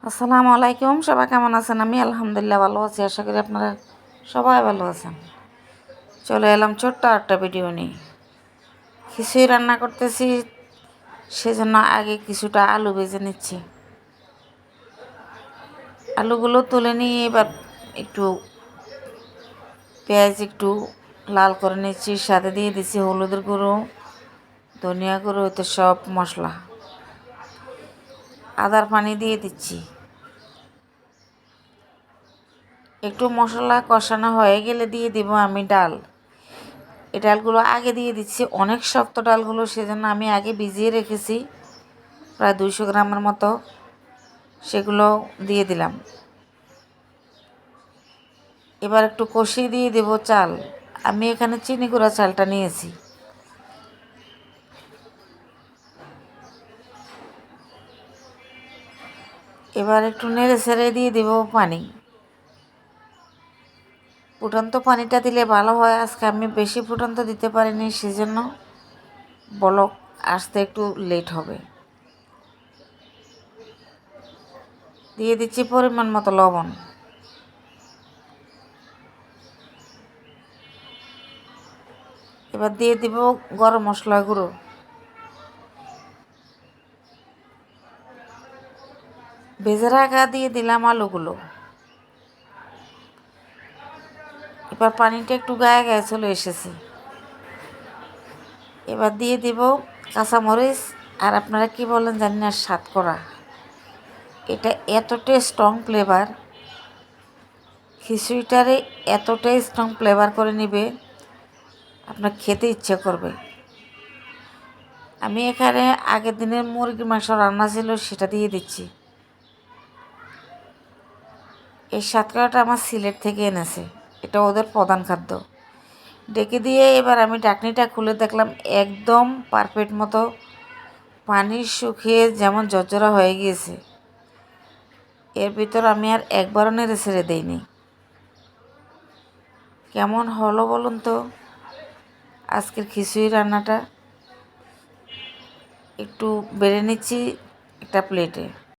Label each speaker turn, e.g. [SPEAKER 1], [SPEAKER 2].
[SPEAKER 1] আসসালামু আলাইকুম। সবাই কেমন আছেন? আমি আলহামদুলিল্লাহ ভালো আছি। আশা করি আপনারা সবাই ভালো আছেন। চলে এলাম ছোট্ট একটা ভিডিও নিয়ে। খিচুড়ি রান্না করতেছি, সেজন্য আগে কিছুটা আলু ভেজে নিচ্ছি। আলুগুলো তুলে নিয়ে এবার একটু পেঁয়াজ একটু লাল করে নিচ্ছি, সাথে দিয়ে দিচ্ছি হলুদের গুঁড়ো, ধনিয়া গুঁড়ো, এতে সব মশলা, আদার পানি দিয়ে দিচ্ছি। একটু মশলা কষানো হয়ে গেলে দিয়ে দিব আমি ডাল। এই ডালগুলো আগে দিয়ে দিচ্ছি, অনেক শক্ত ডালগুলো, সেজন্য আমি আগে ভিজিয়ে রেখেছি প্রায় 200 গ্রামের মতো, সেগুলো দিয়ে দিলাম। এবার একটু কষিয়ে দিয়ে দেব চাল। আমি এখানে চিনি গুঁড়া চালটা নিয়েছি। এবার একটু নেড়ে ছেড়ে দিয়ে দেব পানি। ফুটন্ত পানিটা দিলে ভালো হয়। আজকে আমি বেশি ফুটন্ত দিতে পারিনি, সেজন্য বলক আসতে একটু লেট হবে। দিয়ে দিচ্ছি পরিমাণ মতো লবণ। এবার দিয়ে দিব গরম মশলা গুঁড়ো। ভেজে রাখা দিয়ে দিলাম আলুগুলো। এবার পানিটা একটু গায়ে গায়ে চলে এসেছে। এবার দিয়ে দিব কাঁচামরিচ, আর আপনারা কি বলেন জানি না, সাতকরা। এটা এতটাই স্ট্রং ফ্লেভার, খিচুড়িটারে এতটাই স্ট্রং ফ্লেভার করে নেবে, আপনার খেতে ইচ্ছে করবে। আমি এখানে আগের দিনের মুরগির মাংস রান্না ছিল, সেটা দিয়ে দিচ্ছি। এই সাতকরাটা আমার সিলেট থেকে এনেছে, এটা ওদের প্রধান খাদ্য। ডেকে দিয়ে এবার আমি ঢাকনিটা খুলে দেখলাম একদম পারফেক্ট মতো পানি শুকিয়ে যেমন ঝরঝরা হয়ে গিয়েছে। এর ভিতর আমি আর একবারও নেড়ে ছেড়ে দিইনি। কেমন হলো বলুন তো আজকের খিচুড়ি রান্নাটা। একটু বেড়ে নিচ্ছি একটা প্লেটে।